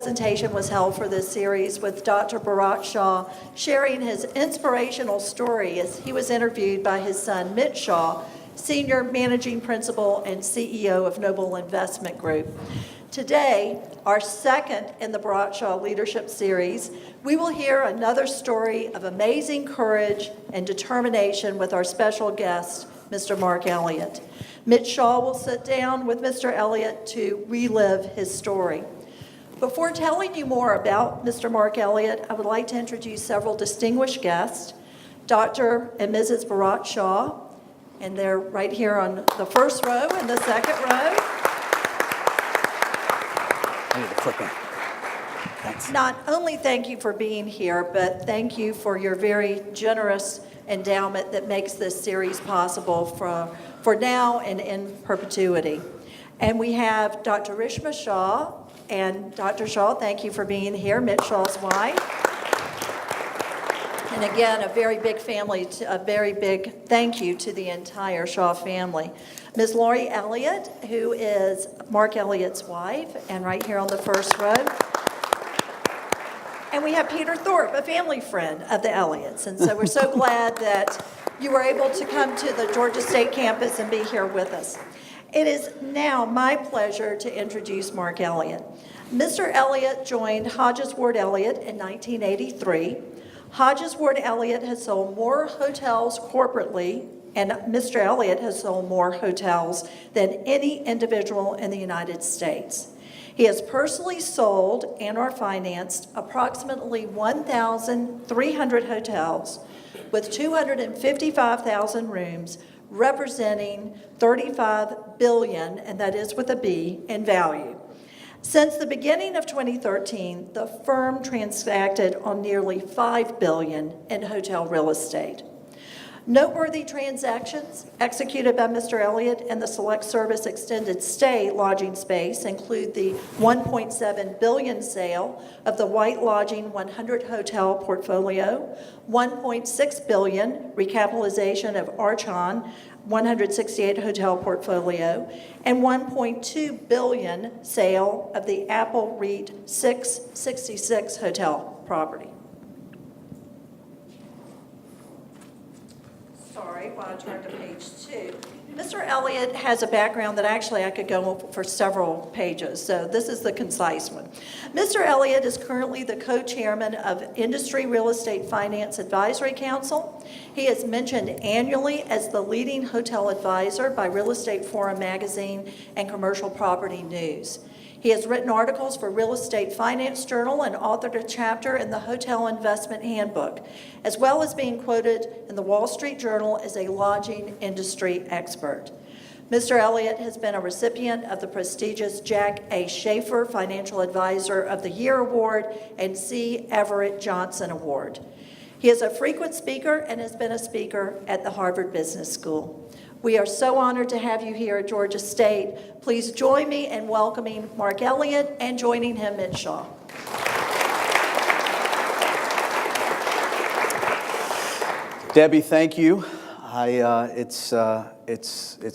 Presentation was held for this series with Dr. Bharat Shah sharing his inspirational story as he was interviewed by his son, Mitch Shah, Senior Managing Principal and CEO of Noble Investment Group. Today, our second in the Bharat Shah Leadership Series, we will hear another story of amazing courage and determination with our special guest, Mr. Mark Elliott. Mitch Shah will sit down with Mr. Elliott to relive his story. Before telling you more about Mr. Mark Elliott, I would like to introduce several distinguished guests, Dr. and Mrs. Bharat Shah, and they're right here on the first row and the second row. I need a clicker. Thanks. Not only thank you for being here, but thank you for your very generous endowment that makes this series possible for now and in perpetuity. And we have Dr. Rishma Shah. And Dr. Shah, thank you for being here, Mitch Shah's wife. And again, a very big thank you to the entire Shah family. Ms. Lori Elliott, who is Mark Elliott's wife, and right here on the first row. And we have Peter Thorpe, a family friend of the Elliots. And so we're so glad that you were able to come to the Georgia State campus and be here with us. It is now my pleasure to introduce Mark Elliott. Mr. Elliott joined Hodges Ward Elliott in 1983. Hodges Ward Elliott has sold more hotels corporately, and Mr. Elliott has sold more hotels than any individual in the United States. He has personally sold and or financed approximately 1,300 hotels with 255,000 rooms, representing $35 billion, and that is with a B, in value. Since the beginning of 2013, the firm transacted on nearly $5 billion in hotel real estate. Noteworthy transactions executed by Mr. Elliott in the select service extended stay lodging space include the $1.7 billion sale of the White Lodging 100 hotel portfolio, $1.6 billion recapitalization of Archon 168 hotel portfolio, and $1.2 billion sale of the Apple REIT 666 hotel property. While I turn to page 2. Mr. Elliott has a background that actually I could go for several pages, so this is the concise one. Mr. Elliott is currently the co-chairman of Industry Real Estate Finance Advisory Council. He is mentioned annually as the leading hotel advisor by Real Estate Forum magazine and Commercial Property News. He has written articles for Real Estate Finance Journal and authored a chapter in the Hotel Investment Handbook, as well as being quoted in the Wall Street Journal as a lodging industry expert. Mr. Elliott has been a recipient of the prestigious Jack A. Schaefer Financial Advisor of the Year Award and C. Everett Johnson Award. He is a frequent speaker and has been a speaker at the Harvard Business School. We are so honored to have you here at Georgia State. Please join me in welcoming Mark Elliott and joining him, Mitch Shah. Debbie, thank you. It's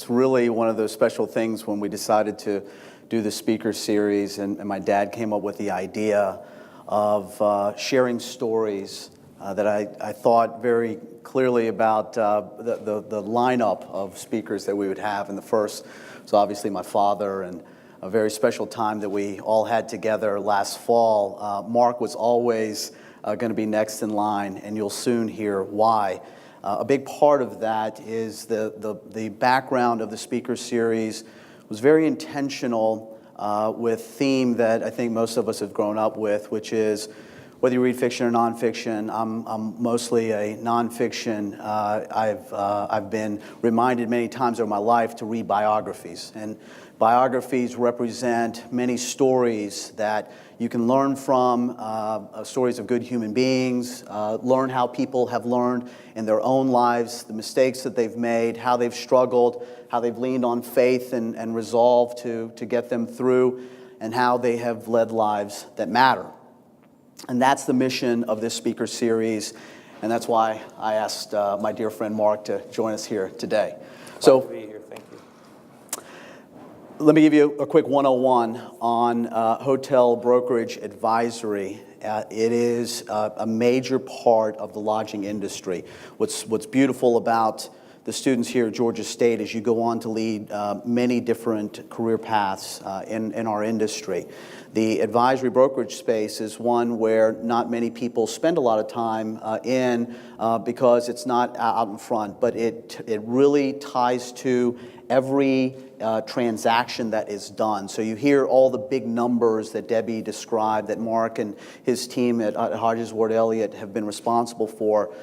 really one of those special things when we decided to do the speaker series, and my dad came up with the idea of sharing stories that I thought very clearly about the lineup of speakers that we would have. And the first was obviously my father, and a very special time that we all had together last fall. Mark was always going to be next in line, and you'll soon hear why. A big part of that is the background of the speaker series was very intentional with theme that I think most of us have grown up with, which is whether you read fiction or nonfiction. I'm mostly a nonfiction. I've been reminded many times over my life to read biographies, and biographies represent many stories that you can learn from, stories of good human beings, learn how people have learned in their own lives, the mistakes that they've made, how they've struggled, how they've leaned on faith and resolve to get them through, and how they have led lives that matter. And that's the mission of this speaker series, and that's why I asked my dear friend Mark to join us here today. Glad to be here. Thank you. Let me give you a quick 101 on hotel brokerage advisory. It is a major part of the lodging industry. What's beautiful about the students here at Georgia State is you go on to lead many different career paths in our industry. The advisory brokerage space is one where not many people spend a lot of time in because it's not out in front, but it really ties to every transaction that is done. So you hear all the big numbers that Debbie described, that Mark and his team at Hodges Ward Elliott have been responsible for.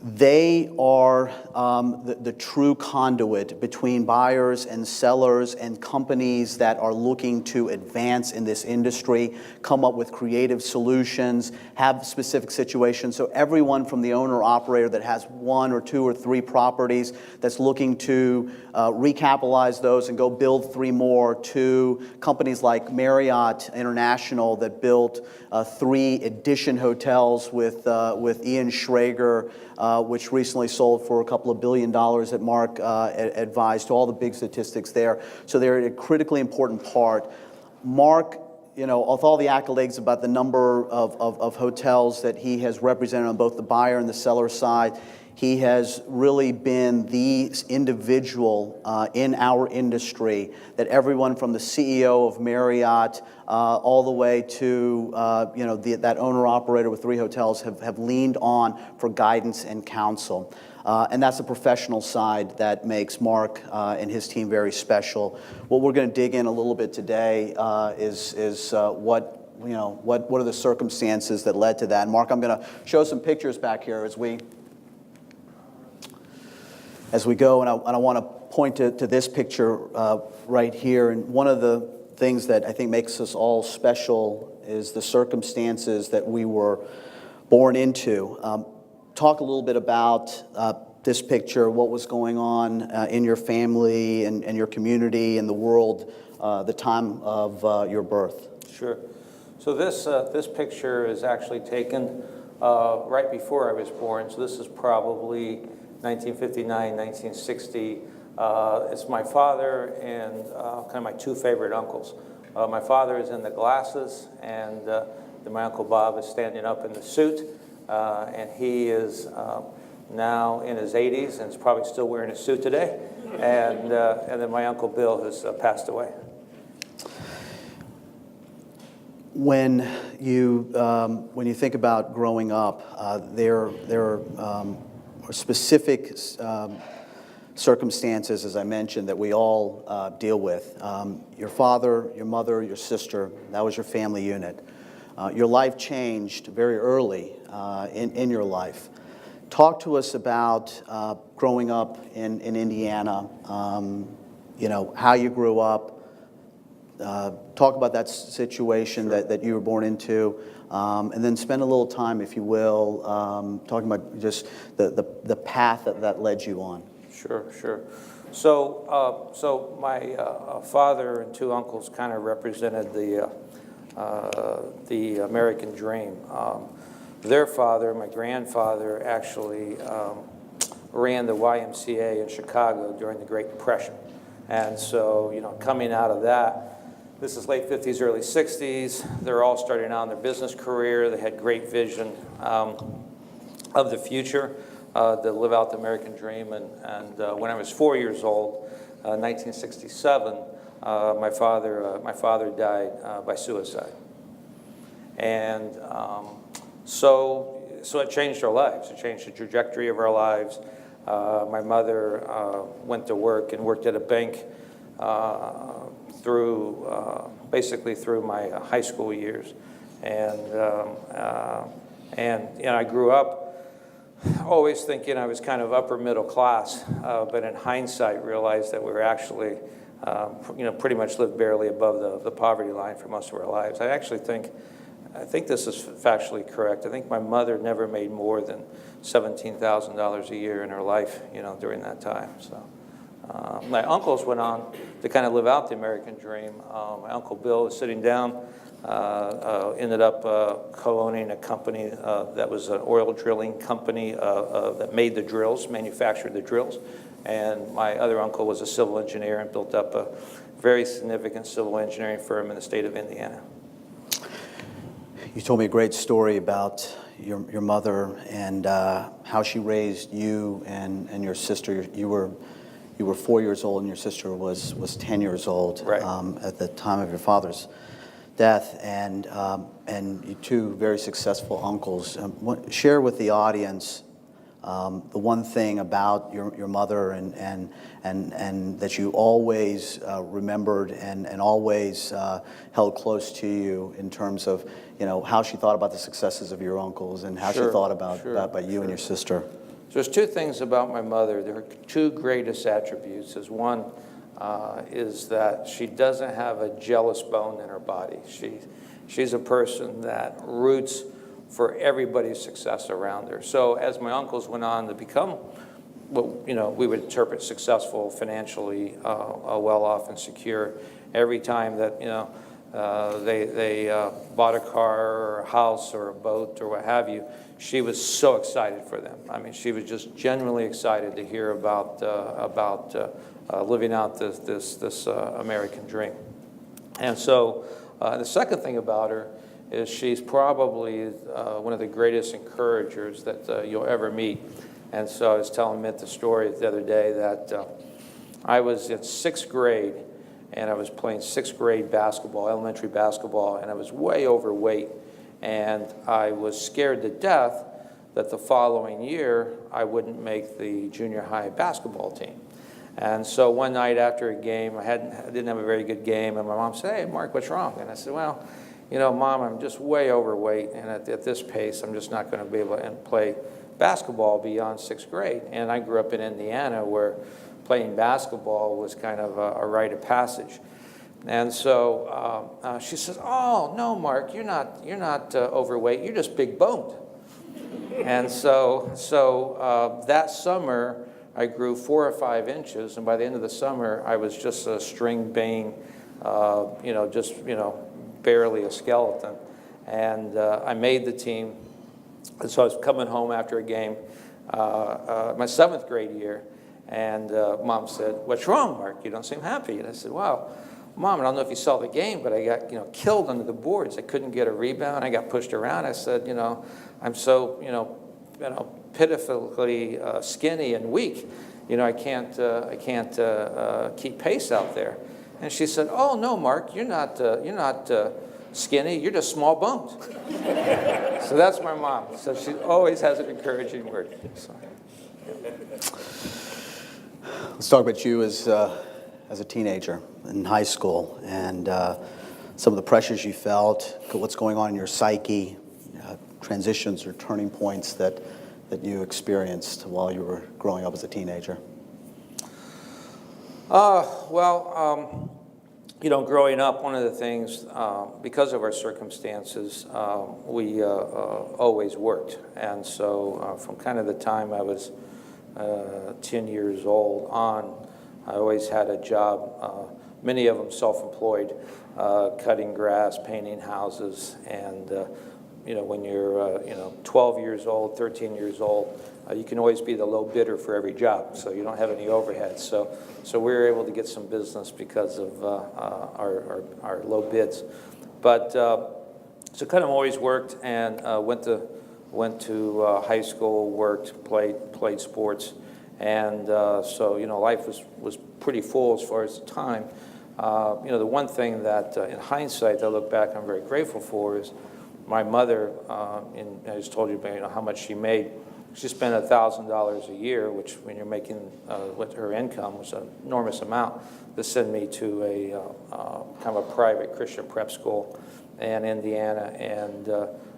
They are the true conduit between buyers and sellers and companies that are looking to advance in this industry, come up with creative solutions, have specific situations. So everyone from the owner-operator that has 1 or 2 or 3 properties that's looking to recapitalize those and go build 3 more, to companies like Marriott International that built 3 Edition hotels with Ian Schrager, which recently sold for a couple of $2 billion that Mark advised, to all the big statistics there. So they're a critically important part. Mark, with all the accolades about the number of hotels that he has represented on both the buyer and the seller side, he has really been the individual in our industry that everyone from the CEO of Marriott all the way to that owner-operator with 3 hotels have leaned on for guidance and counsel. And that's the professional side that makes Mark and his team very special. What we're going to dig in a little bit today is what are the circumstances that led to that. And Mark, I'm going to show some pictures back here as we go, and I want to point to this picture right here. And one of the things that I think makes us all special is the circumstances that we were born into. Talk a little bit about this picture, what was going on in your family and your community and the world, the time of your birth. Sure. So this picture is actually taken right before I was born. So this is probably 1959, 1960. It's my father and kind of my 2 favorite uncles. My father is in the glasses, and then my Uncle Bob is standing up in the suit, and he is now in his 80s and is probably still wearing a suit today. And then my Uncle Bill has passed away. When you think about growing up, there are specific circumstances, as I mentioned, that we all deal with. Your father, your mother, your sister, that was your family unit. Your life changed very early in your life. Talk to us about growing up in Indiana, how you grew up. Talk about that situation that you were born into. And then spend a little time, if you will, talking about just the path that led you on. Sure. So my father and 2 uncles kind of represented the American dream. Their father, my grandfather, actually ran the YMCA in Chicago during the Great Depression. And so, coming out of that, this is late 50s, early 60s. They're all starting out in their business career. They had great vision of the future, to live out the American dream. And when I was 4 years old, 1967, my father died by suicide. And so it changed our lives. It changed the trajectory of our lives. My mother went to work and worked at a bank basically through my high school years, and I grew up always thinking I was kind of upper middle class, but in hindsight realized that we were actually pretty much lived barely above the poverty line for most of our lives. I think this is factually correct. I think my mother never made more than $17,000 a year in her life, during that time. So. My uncles went on to kind of live out the American dream. My Uncle Bill was sitting down, ended up co-owning a company that was an oil drilling company that made the drills, manufactured the drills. And my other uncle was a civil engineer and built up a very significant civil engineering firm in the state of Indiana. You told me a great story about your mother and how she raised you and your sister. You were 4 years old and your sister was 10 years old, right, at the time of your father's death, and you two very successful uncles. Share with the audience the one thing about your mother and that you always remembered and always held close to you in terms of, you know, how she thought about the successes of your uncles and how she thought about you and your sister. So there's two things about my mother. There are two greatest attributes. One is that she doesn't have a jealous bone in her body. She's a person that roots for everybody's success around her. So as my uncles went on to become what, you know, we would interpret successful, financially well-off and secure, every time that, you know, they bought a car or a house or a boat or what have you, she was so excited for them. I mean, she was just genuinely excited to hear about living out this American dream. And so the second thing about her is she's probably one of the greatest encouragers that you'll ever meet. And so I was telling Mitt the story the other day that I was in 6th grade, and I was playing 6th grade basketball, elementary basketball, and I was way overweight. And I was scared to death that the following year I wouldn't make the junior high basketball team. And so one night after a game, I didn't have a very good game, and my mom said, "Hey, Mark, what's wrong?" And I said, "Well, you know, Mom, I'm just way overweight, and at this pace, I'm just not going to be able to play basketball beyond 6th grade." And I grew up in Indiana, where playing basketball was kind of a rite of passage. And so she says, "Oh, no, Mark, you're not overweight. You're just big boned." And so that summer, I grew 4 or 5 inches, and by the end of the summer, I was just a string bean, barely a skeleton. And I made the team. And so I was coming home after a game, my 7th grade year, and Mom said, "What's wrong, Mark? You don't seem happy." And I said, "Well, Mom, I don't know if you saw the game, but I got killed under the boards. I couldn't get a rebound. I got pushed around." I said, "I'm so pitifully skinny and weak. I can't keep pace out there." And she said, "Oh no, Mark, you're not skinny. You're just small boned." So that's my mom. So she always has an encouraging word. So, yeah. Let's talk about you as a teenager in high school and some of the pressures you felt, what's going on in your psyche, transitions or turning points that you experienced while you were growing up as a teenager. Growing up, one of the things, because of our circumstances, we always worked. And so from kind of the time I was 10 years old on, I always had a job, many of them self-employed, cutting grass, painting houses. And, when you're 12 years old, 13 years old, you can always be the low bidder for every job, so you don't have any overhead. So we were able to get some business because of our low bids. But so kind of always worked and went to high school, worked, played sports, and so life was pretty full as far as the time. The one thing that in hindsight I look back I'm very grateful for is my mother. And I just told you about how much she made. She spent $1,000 a year, which when you're making what her income was an enormous amount, to send me to a kind of a private Christian prep school in Indiana, and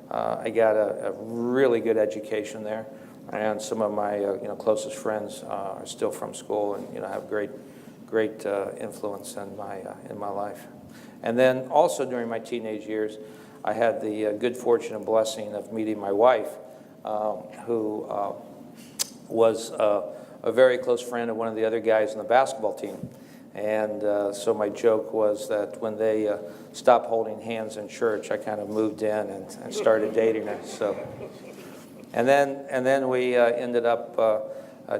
I got a really good education there. And some of my closest friends are still from school, and have great influence in my life. And then also during my teenage years, I had the good fortune and blessing of meeting my wife, who was a very close friend of one of the other guys on the basketball team. And so my joke was that when they stopped holding hands in church, I kind of moved in and started dating her. So, and then we ended up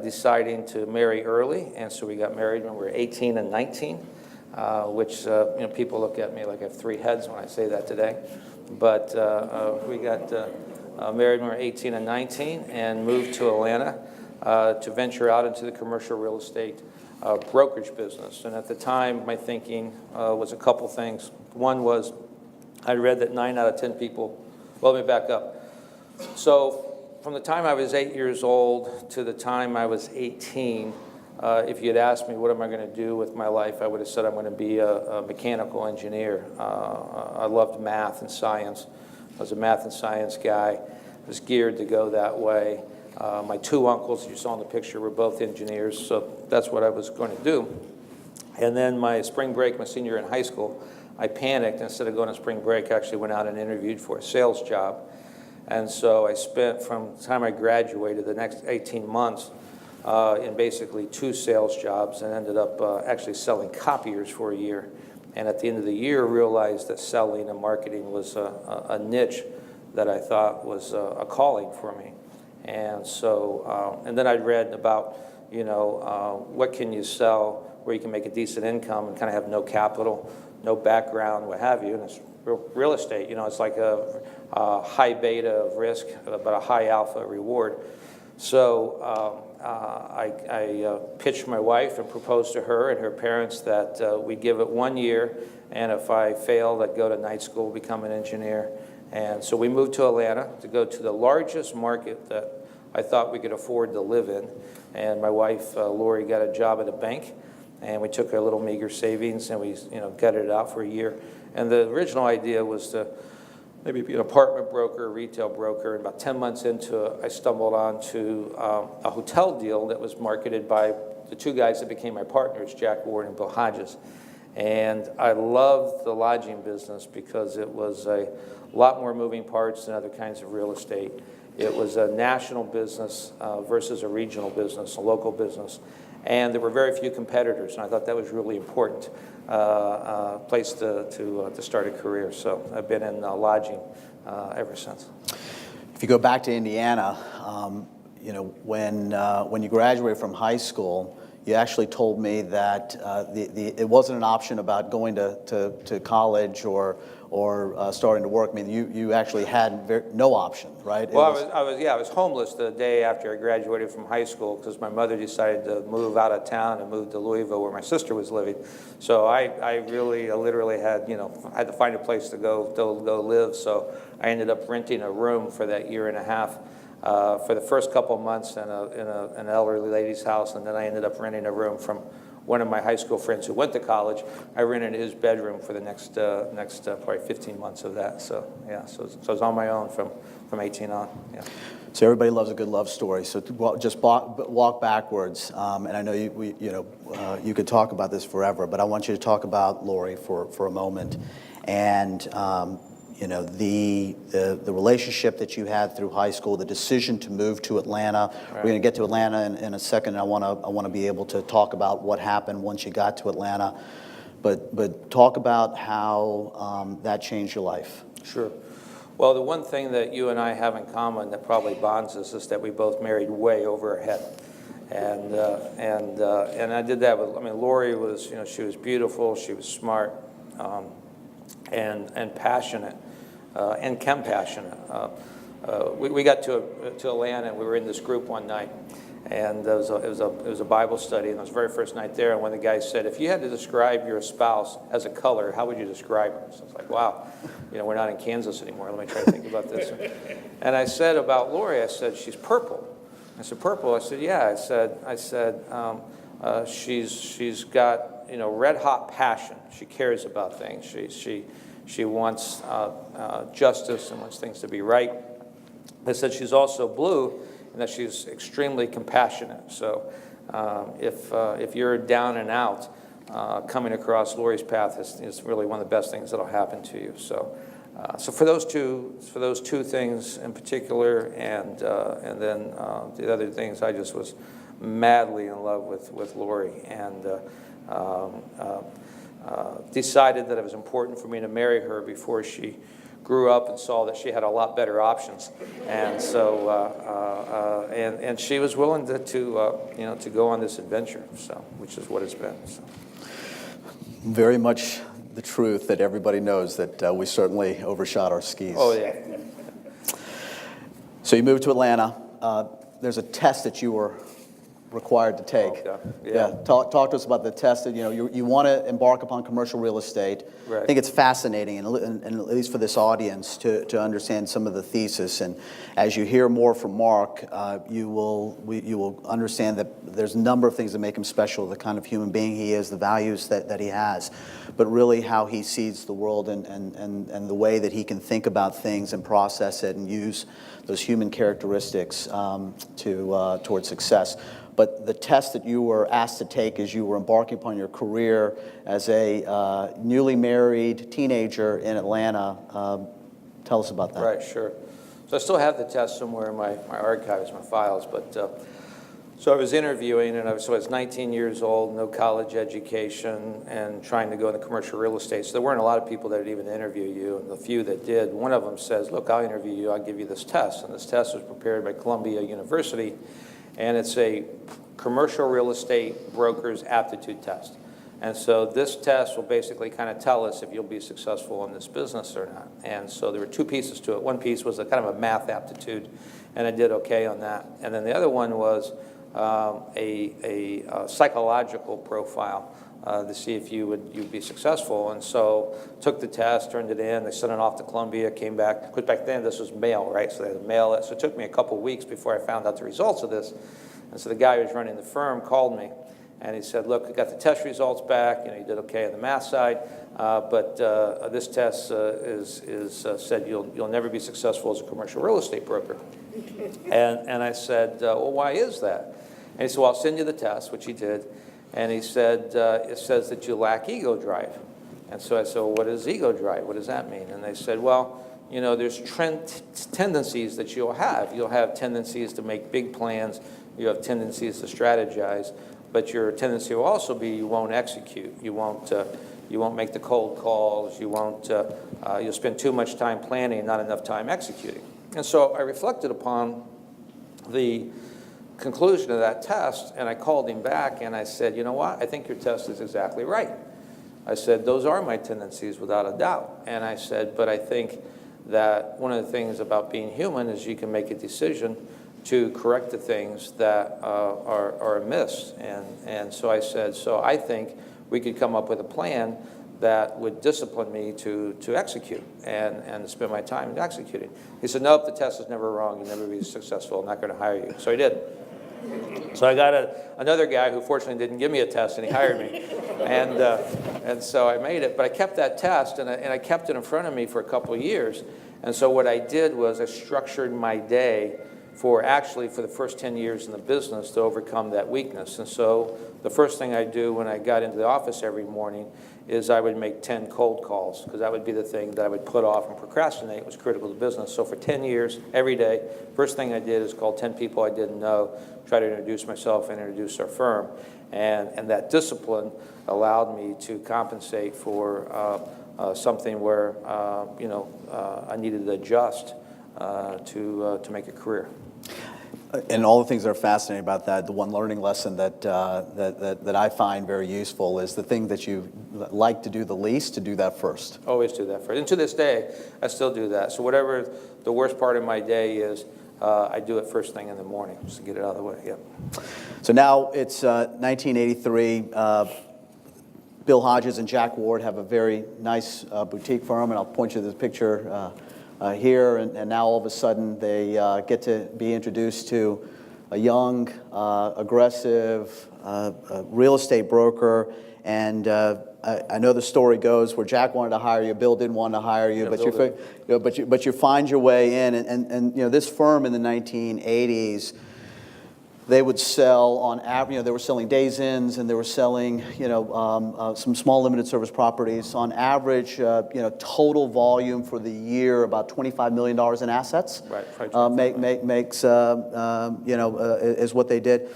deciding to marry early, and so we got married when we were 18 and 19, which people look at me like I have 3 heads when I say that today. But we got married when we were 18 and 19 and moved to Atlanta to venture out into the commercial real estate brokerage business. And at the time, my thinking was a couple things. One was I read that 9 out of 10 people, well, let me back up. So from the time I was 8 years old to the time I was 18, if you had asked me what am I going to do with my life, I would have said I'm going to be a mechanical engineer. I loved math and science. I was a math and science guy. I was geared to go that way. My 2 uncles you saw in the picture were both engineers, so that's what I was going to do. And then my spring break, my senior year in high school, I panicked. Instead of going on spring break, I actually went out and interviewed for a sales job. And so I spent, from the time I graduated, the next 18 months in basically 2 sales jobs, and ended up actually selling copiers for a year. And at the end of the year, realized that selling and marketing was a niche that I thought was a calling for me. And so, and then I read about, what can you sell where you can make a decent income and kind of have no capital, no background, what have you. And it's real estate. It's like a high beta of risk, but a high alpha reward. So I pitched my wife and proposed to her and her parents that we'd give it 1 year, and if I failed, I'd go to night school, become an engineer. And so we moved to Atlanta to go to the largest market that I thought we could afford to live in. And my wife, Lori, got a job at a bank, and we took our little meager savings and we gutted it out for a year. And the original idea was to maybe be an apartment broker, a retail broker. And about 10 months into it, I stumbled onto a hotel deal that was marketed by the 2 guys that became my partners, Jack Ward and Bill Hodges. And I loved the lodging business because it was a lot more moving parts than other kinds of real estate. It was a national business versus a regional business, a local business. And there were very few competitors, and I thought that was really important place to start a career. So I've been in lodging ever since. If you go back to Indiana, when you graduated from high school, you actually told me that it wasn't an option about going to college or starting to work. I mean, you actually had no option, right? Well, I was homeless the day after I graduated from high school because my mother decided to move out of town and move to Louisville where my sister was living. So I really literally had, I had to find a place to go live. So I ended up renting a room for that year and a half. For the first couple of months in an elderly lady's house, and then I ended up renting a room from one of my high school friends who went to college. I rented his bedroom for the next probably 15 months of that. So yeah, so I was on my own from 18 on. Yeah. So everybody loves a good love story. So just walk backwards, and I know you could talk about this forever, but I want you to talk about Lori for a moment, and the relationship that you had through high school, the decision to move to Atlanta. Right. We're going to get to Atlanta in a second. And I want to be able to talk about what happened once you got to Atlanta, but talk about how that changed your life. Sure. Well, the one thing that you and I have in common that probably bonds us is that we both married way over our head. And I did that with, Lori was, she was beautiful, she was smart, and passionate, and compassionate. We got to Atlanta, and we were in this group one night, and it was a Bible study, and it was the very first night there, and one of the guys said, if you had to describe your spouse as a color, how would you describe her? So I was like, wow, we're not in Kansas anymore. Let me try to think about this. And I said about Lori, I said, she's purple. I said, purple? I said, yeah. I said, she's got, red hot passion. She cares about things. She wants justice and wants things to be right. I said she's also blue and that she's extremely compassionate. So if you're down and out, coming across Lori's path is really one of the best things that'll happen to you. So for those two things in particular, and then the other things, I just was madly in love with Lori, and decided that it was important for me to marry her before she grew up and saw that she had a lot better options, and so and she was willing to go on this adventure, so which is what it's been. So. Very much the truth that everybody knows that we certainly overshot our skis. Oh yeah. So you moved to Atlanta. There's a test that you were required to take. Okay. Yeah. Talk to us about the test that you want to embark upon commercial real estate. Right. I think it's fascinating, and at least for this audience, to understand some of the thesis. And as you hear more from Mark, you will understand that there's a number of things that make him special, the kind of human being he is, the values that he has, but really how he sees the world and the way that he can think about things and process it and use those human characteristics towards success. But the test that you were asked to take as you were embarking upon your career as a newly married teenager in Atlanta, tell us about that. Right, sure. So I still have the test somewhere in my archives, my files, but so I was interviewing, and I was 19 years old, no college education, and trying to go into commercial real estate. So there weren't a lot of people that would even interview you, and the few that did, one of them says, look, I'll interview you, I'll give you this test. And this test was prepared by Columbia University, and it's a commercial real estate broker's aptitude test. And so this test will basically kind of tell us if you'll be successful in this business or not. And so there were two pieces to it. One piece was a kind of a math aptitude, and I did okay on that. And then the other one was a psychological profile to see if you'd be successful. And so took the test, turned it in, they sent it off to Columbia, came back, because back then this was mail, right? So they had to mail it. So it took me a couple weeks before I found out the results of this. And so the guy who was running the firm called me, and he said, look, we got the test results back, you did okay on the math side, but this test said you'll never be successful as a commercial real estate broker. And I said, well, why is that? And he said, well, I'll send you the test, which he did. And he said, it says that you lack ego drive. And so I said, well, what is ego drive? What does that mean? And they said, well, there's tendencies that you'll have. You'll have tendencies to make big plans. You have tendencies to strategize. But your tendency will also be you won't execute. You won't make the cold calls. You'll spend too much time planning, not enough time executing. And so I reflected upon the conclusion of that test, and I called him back and I said, you know what, I think your test is exactly right. I said, those are my tendencies without a doubt. And I said, but I think that one of the things about being human is you can make a decision to correct the things that are amiss. And so I said, so I think we could come up with a plan that would discipline me to execute and to spend my time executing. He said, nope, the test is never wrong. You'll never be successful. I'm not going to hire you. So he did. So I got another guy who fortunately didn't give me a test, and he hired me. And so I made it. But I kept that test, and I kept it in front of me for a couple of years. And so what I did was I structured my day for the first 10 years in the business to overcome that weakness. And so the first thing I do when I got into the office every morning is I would make 10 cold calls, because that would be the thing that I would put off and procrastinate. It was critical to business. So for 10 years, every day, first thing I did is call 10 people I didn't know, try to introduce myself and introduce our firm. And that discipline allowed me to compensate for something where I needed to adjust to make a career. And all the things that are fascinating about that, the one learning lesson that I find very useful is the thing that you like to do the least, to do that first. Always do that first. And to this day, I still do that. So whatever the worst part of my day is, I do it first thing in the morning, just to get it out of the way. Yep. So now it's 1983. Bill Hodges and Jack Ward have a very nice boutique firm, and I'll point you to this picture here, and now all of a sudden they get to be introduced to a young, aggressive real estate broker. And I know the story goes where Jack wanted to hire you, Bill didn't want to hire you, yeah, but you find your way in. And this firm in the 1980s, they would sell on average. They were selling days inns, and they were selling some small limited service properties. On average, total volume for the year about $25 million in assets. Right. Makes is what they did.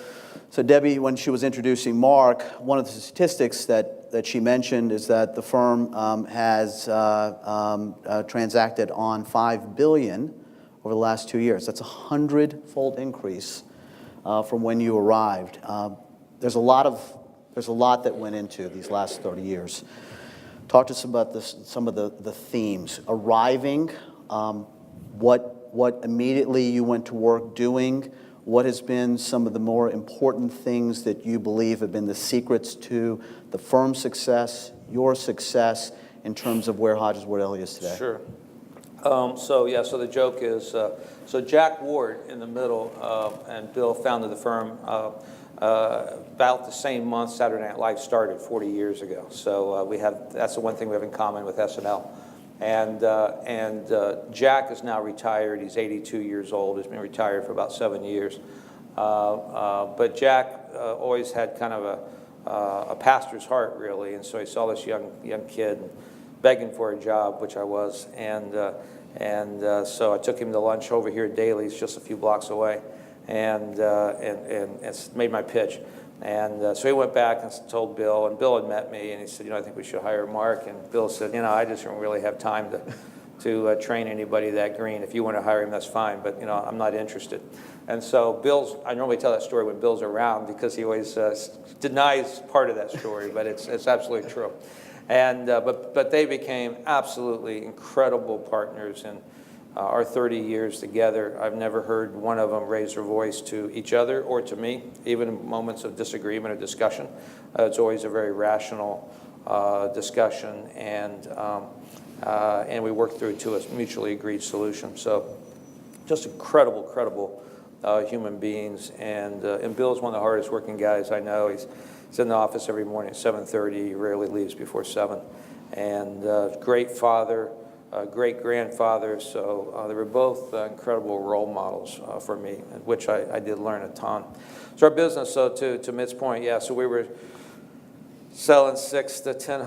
So Debbie, when she was introducing Mark, one of the statistics that that she mentioned is that the firm has transacted on $5 billion over the last 2 years. That's a 100-fold increase from when you arrived. There's a lot that went into these last 30 years. Talk to us about some of the themes. Arriving, what immediately you went to work doing. What has been some of the more important things that you believe have been the secrets to the firm's success, your success, in terms of where Hodges Ward Elliott is today? Sure. So the joke is, so Jack Ward in the middle, and Bill founded the firm about the same month Saturday Night Live started 40 years ago. So that's the one thing we have in common with SNL. And Jack is now retired. He's 82 years old. He's been retired for about 7 years. But Jack always had kind of a pastor's heart, really. And so he saw this young kid begging for a job, which I was. And so I took him to lunch over here at Daly's, just a few blocks away, and made my pitch. And so he went back and told Bill, and Bill had met me, and he said, I think we should hire Mark. And Bill said, I just don't really have time to train anybody that green. If you want to hire him, that's fine, but, I'm not interested. And so I normally tell that story when Bill's around because he always denies part of that story, but it's absolutely true. And but they became absolutely incredible partners in our 30 years together. I've never heard one of them raise their voice to each other or to me, even in moments of disagreement or discussion. It's always a very rational discussion, and we worked through it to a mutually agreed solution. So just incredible human beings. And Bill's one of the hardest working guys I know. He's in the office every morning at 7:30. He rarely leaves before 7. And great father, great grandfather. So they were both incredible role models for me, which I did learn a ton. So our business, so to Mitt's point, so we were selling 6 to 10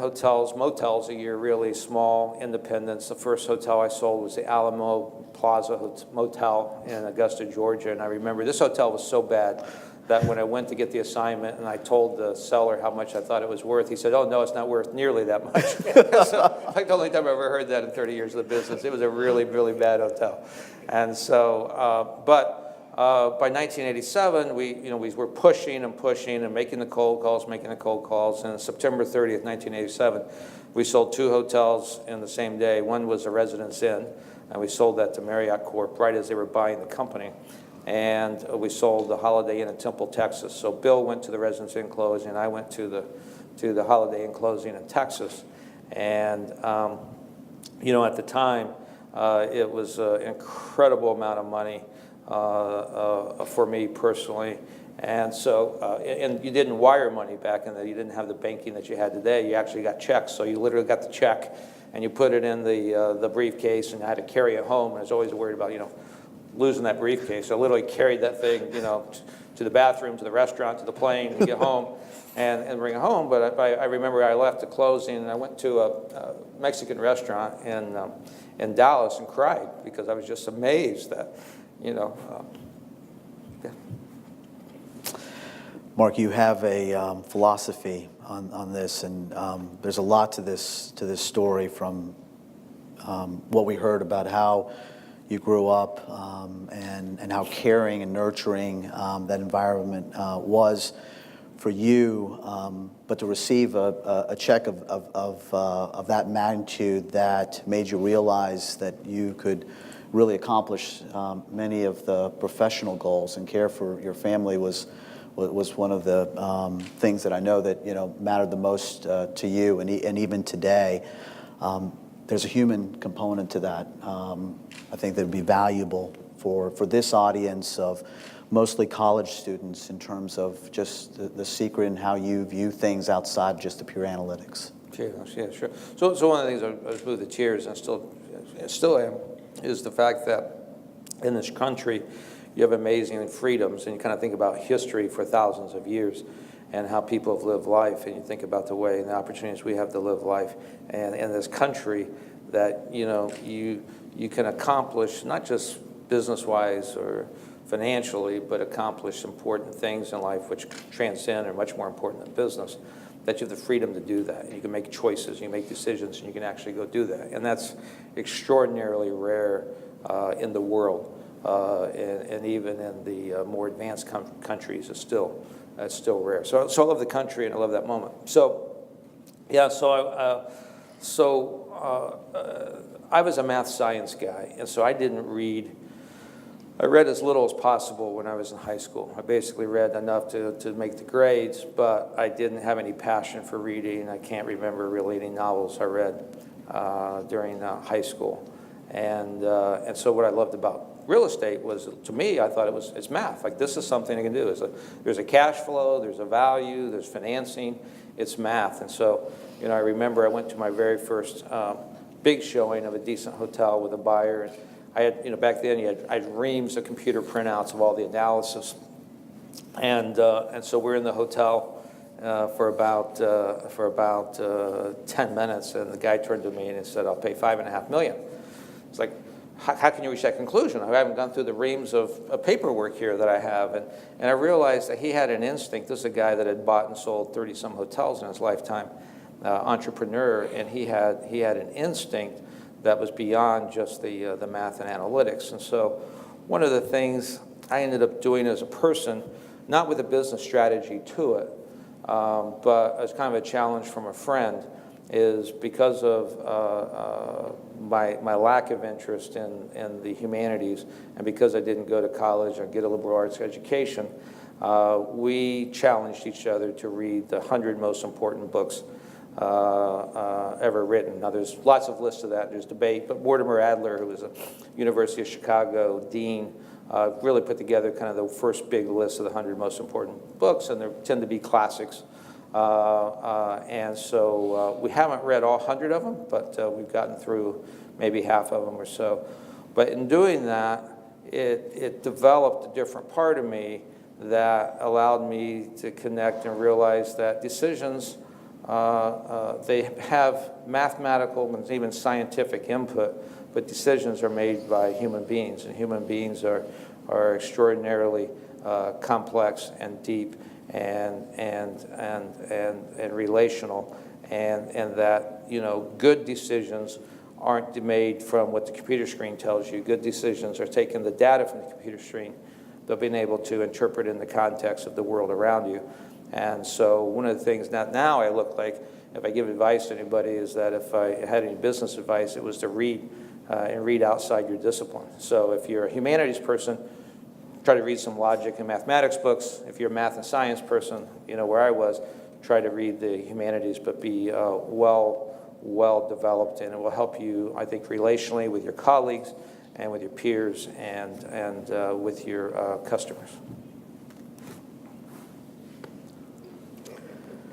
motels a year, really small, independents. The first hotel I sold was the Alamo Plaza Motel in Augusta, Georgia. And I remember this hotel was so bad that when I went to get the assignment and I told the seller how much I thought it was worth, he said, "Oh, no, it's not worth nearly that much." So, like the only time I've ever heard that in 30 years of the business. It was a really, really bad hotel. And so, by 1987, we were pushing and making the cold calls. And September 30th, 1987, we sold 2 hotels in the same day. One was a Residence Inn, and we sold that to Marriott Corp right as they were buying the company. And we sold the Holiday Inn in Temple, Texas. So Bill went to the Residence Inn closing, and I went to the Holiday Inn closing in Texas. And at the time, it was an incredible amount of money for me personally. And so, and you didn't wire money back in the, you didn't have the banking that you had today. You actually got checks. So you literally got the check, and you put it in the briefcase, and I had to carry it home. And I was always worried about losing that briefcase. I literally carried that thing, to the bathroom, to the restaurant, to the plane, and get home and bring it home. But I remember I left the closing, and I went to a Mexican restaurant in Dallas and cried because I was just amazed that, Mark, you have a philosophy on this, and there's a lot to this story from what we heard about how you grew up and how caring and nurturing that environment was for you, but to receive a check of that magnitude that made you realize that you could really accomplish many of the professional goals, and care for your family was one of the things that I know that mattered the most to you, and even today. There's a human component to that. I think that would be valuable for this audience of mostly college students in terms of just the secret and how you view things outside just the pure analytics. Yeah, sure. So one of the things I was moved to tears, and still am, is the fact that in this country you have amazing freedoms, and you kind of think about history for thousands of years and how people have lived life, and you think about the way and the opportunities we have to live life, and in this country that you can accomplish, not just business-wise or financially, but accomplish important things in life which transcend, are much more important than business. that you have the freedom to do that. You can make choices, you make decisions, and you can actually go do that. And that's extraordinarily rare in the world, and even in the more advanced countries, it's still rare. So I love the country, and I love that moment. So, yeah, I was a math science guy, and so I didn't read. I read as little as possible when I was in high school. I basically read enough to make the grades, but I didn't have any passion for reading. I can't remember really any novels I read during high school. And so what I loved about real estate was, to me, I thought it's math. Like, this is something I can do. There's a cash flow, there's a value, there's financing, it's math. And so, I remember I went to my very first big showing of a decent hotel with a buyer. And I had, back then I had reams of computer printouts of all the analysis. And so we're in the hotel for about 10 minutes, and the guy turned to me and he said, "I'll pay $5.5 million." It's like, how can you reach that conclusion? I haven't gone through the reams of paperwork here that I have. And I realized that he had an instinct. This is a guy that had bought and sold 30-some hotels in his lifetime, entrepreneur, and he had an instinct that was beyond just the math and analytics. And so one of the things I ended up doing as a person, not with a business strategy to it, but as kind of a challenge from a friend, is because of my lack of interest in the humanities, and because I didn't go to college or get a liberal arts education, we challenged each other to read the 100 most important books ever written. Now, there's lots of lists of that. There's debate, but Mortimer Adler, who was a University of Chicago dean, really put together kind of the first big list of the 100 most important books, and there tend to be classics. And so we haven't read all 100 of them, but we've gotten through maybe half of them or so. But in doing that, it developed a different part of me that allowed me to connect and realize that decisions, they have mathematical and even scientific input, but decisions are made by human beings, and human beings are extraordinarily complex and deep and relational, and that good decisions aren't made from what the computer screen tells you. Good decisions are taking the data from the computer screen, but being able to interpret in the context of the world around you. And so one of the things that now I look like, if I give advice to anybody, is that if I had any business advice, it was to read and read outside your discipline. So if you're a humanities person, try to read some logic and mathematics books. If you're a math and science person, where I was, try to read the humanities, but be well developed, and it will help you, I think, relationally with your colleagues and with your peers and with your customers.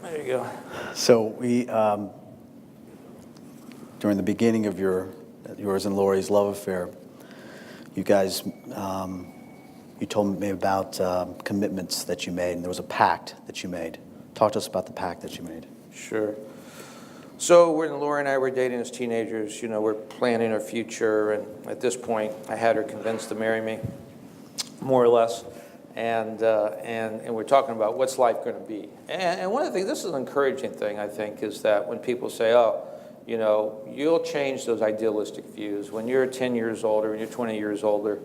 There you go. So we, during the beginning of yours and Lori's love affair, you guys, you told me about commitments that you made, and there was a pact that you made. Talk to us about the pact that you made. Sure. So when Lori and I were dating as teenagers, we're planning our future, and at this point, I had her convinced to marry me, more or less. And we're talking about what's life going to be. And one of the things, this is an encouraging thing, I think, is that when people say, oh, you'll change those idealistic views. When you're 10 years older and you're 20 years older,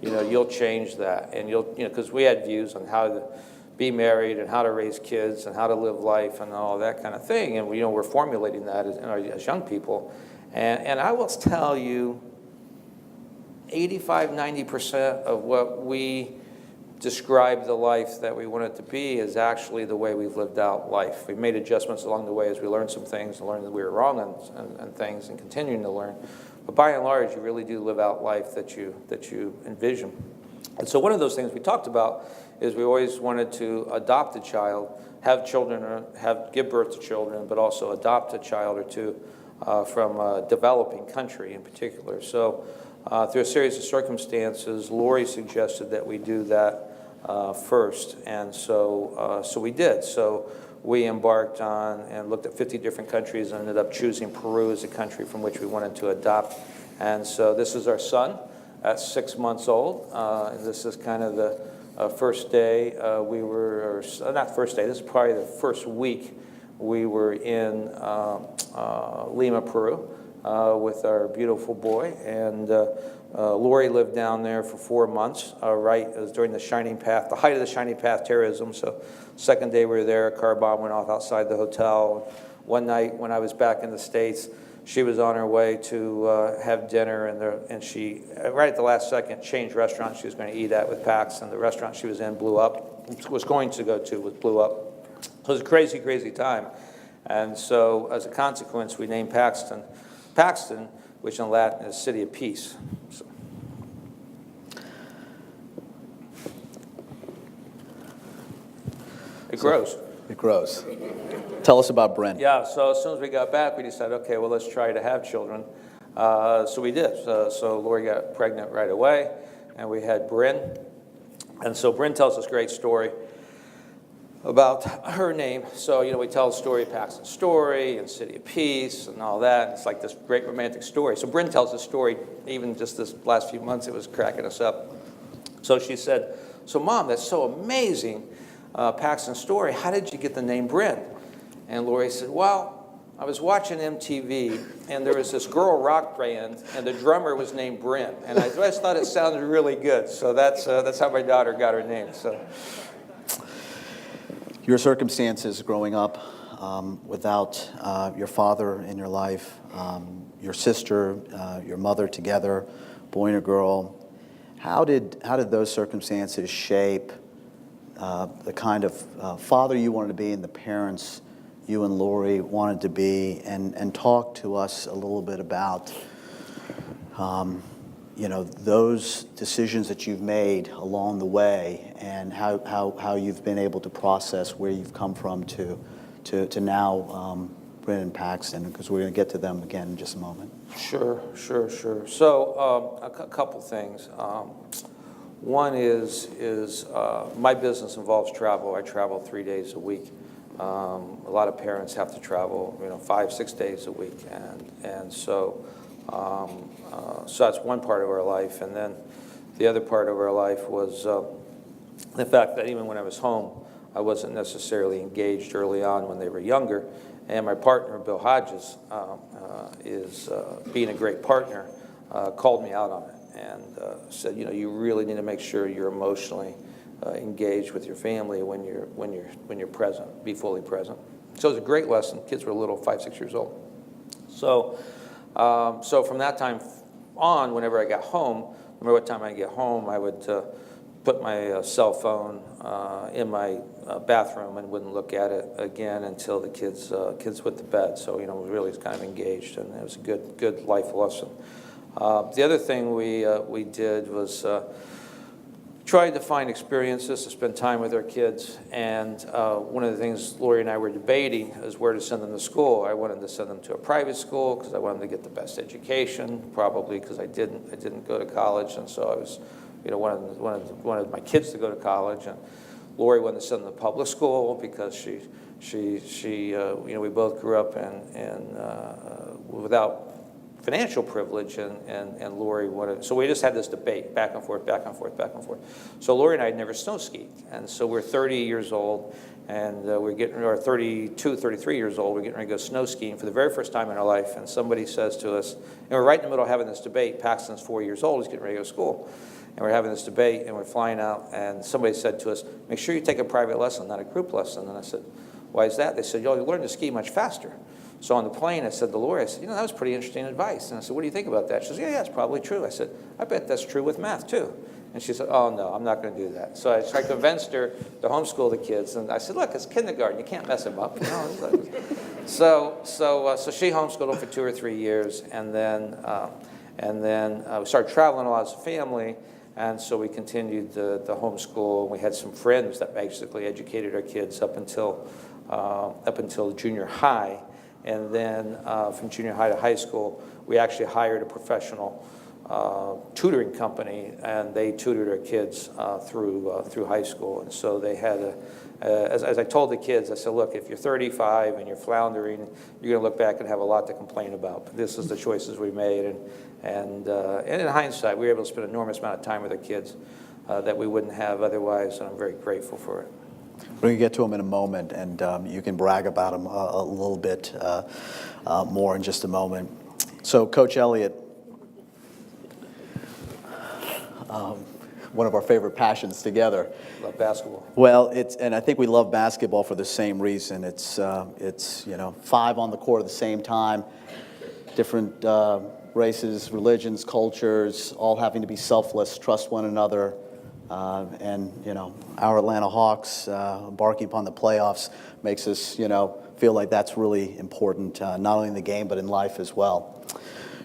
you'll change that. And because we had views on how to be married and how to raise kids and how to live life and all that kind of thing. And we're formulating that as young people. And I will tell you, 85–90% of what we describe the life that we want it to be is actually the way we've lived out life. We've made adjustments along the way as we learned some things and learned that we were wrong on things and continuing to learn. But by and large, you really do live out life that you envision. And so one of those things we talked about is we always wanted to adopt a child, have children, or give birth to children, but also adopt a child or two from a developing country in particular. So through a series of circumstances, Lori suggested that we do that first, and so we did. So we embarked on and looked at 50 different countries and ended up choosing Peru as a country from which we wanted to adopt. And so this is our son at 6 months old. And this is kind of the first day not first day, this is probably the first week we were in Lima, Peru, with our beautiful boy, and Lori lived down there for 4 months, right, it was during the Shining Path, the height of the Shining Path terrorism. So second day we were there, a car bomb went off outside the hotel. One night when I was back in the States, she was on her way to have dinner, and she, right at the last second, changed restaurants she was going to eat at with Pax, and the restaurant she was in blew up, was going to go to, blew up. So it was a crazy, crazy time. And so as a consequence, we named Paxton, which in Latin is City of Peace. So. It grows. It grows. Tell us about Bryn. Yeah, so as soon as we got back, we decided, okay, well, let's try to have children. So we did. So Lori got pregnant right away, and we had Bryn. And so Bryn tells this great story about her name. So, we tell the story of Paxton's story and City of Peace and all that. It's like this great romantic story. So Bryn tells this story, even just this last few months, it was cracking us up. So she said, so Mom, that's so amazing, Paxton's story. How did you get the name Bryn? And Lori said, well, I was watching MTV, and there was this girl rock band, and the drummer was named Bryn. And I just thought it sounded really good. So that's how my daughter got her name. So. Your circumstances growing up without your father in your life, your sister, your mother together, boy and a girl, how did those circumstances shape the kind of father you wanted to be and the parents you and Lori wanted to be, and talk to us a little bit about those decisions that you've made along the way, and how you've been able to process where you've come from to now Bryn and Paxton, because we're going to get to them again in just a moment. Sure. So a couple things. One is my business involves travel. I travel 3 days a week. A lot of parents have to travel, 5-6 days a week, and so. So that's one part of our life. And then the other part of our life was the fact that even when I was home, I wasn't necessarily engaged early on when they were younger. And my partner, Bill Hodges, is being a great partner, called me out on it and said, you really need to make sure you're emotionally engaged with your family when you're present, be fully present. So it was a great lesson. Kids were little, 5-6 years old. So from that time on, whenever I got home, no matter what time I get home, I would put my cell phone in my bathroom and wouldn't look at it again until the kids went to bed. So really was kind of engaged, and it was a good life lesson. The other thing we did was tried to find experiences to spend time with our kids, and one of the things Lori and I were debating is where to send them to school. I wanted to send them to a private school because I wanted them to get the best education, probably because I didn't go to college, and so I was, wanted my kids to go to college, and Lori wanted to send them to public school because she we both grew up in without financial privilege, and Lori wanted, so we just had this debate, back and forth. So Lori and I had never snow skied, and so we're 30 years old, and we're getting, or 32, 33 years old, we're getting ready to go snow skiing for the very first time in our life, and somebody says to us, and we're right in the middle of having this debate, Paxton's 4 years old, he's getting ready to go to school, and we're having this debate, and we're flying out, and somebody said to us, make sure you take a private lesson, not a group lesson, and I said, why is that? They said, you'll learn to ski much faster. So on the plane, I said to Lori, that was pretty interesting advice. And I said, what do you think about that? She says, yeah, it's probably true. I said, I bet that's true with math, too. And she said, oh, no, I'm not going to do that. So I convinced her to homeschool the kids. And I said, look, it's kindergarten. You can't mess them up. So she homeschooled them for 2 or 3 years. And then we started traveling a lot as a family. And so we continued the homeschool. We had some friends that basically educated our kids up until junior high. And then from junior high to high school, we actually hired a professional tutoring company, and they tutored our kids through high school. And so they had as I told the kids, I said, look, if you're 35 and you're floundering, you're going to look back and have a lot to complain about. But this is the choices we made, and in hindsight, we were able to spend an enormous amount of time with our kids that we wouldn't have otherwise, and I'm very grateful for it. We're going to get to him in a moment, and you can brag about him a little bit more in just a moment. So, Coach Elliott, one of our favorite passions together. Love basketball. Well, and I think we love basketball for the same reason. It's 5 on the court at the same time, different races, religions, cultures, all having to be selfless, trust one another. And our Atlanta Hawks embarking upon the playoffs makes us, feel like that's really important, not only in the game but in life as well.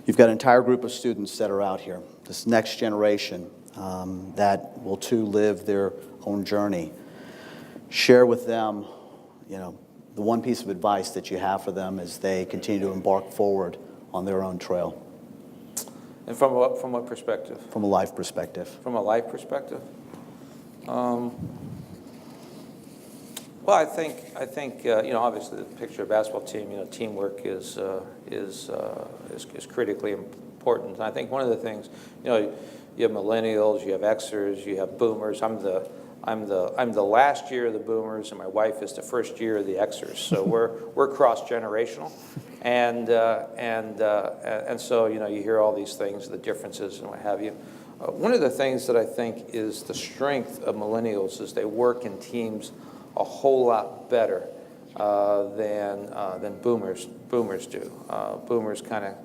You've got an entire group of students that are out here, this next generation that will too live their own journey. Share with them, the one piece of advice that you have for them as they continue to embark forward on their own trail. And from what perspective? From a life perspective. From a life perspective? Well, I think obviously the picture of basketball team, teamwork is critically important. And I think one of the things, you have millennials, you have Xers, you have boomers. I'm the last year of the boomers, and my wife is the first year of the Xers. So we're cross-generational, and so you hear all these things, the differences and what have you. One of the things that I think is the strength of millennials is they work in teams a whole lot better than boomers do. Boomers kind of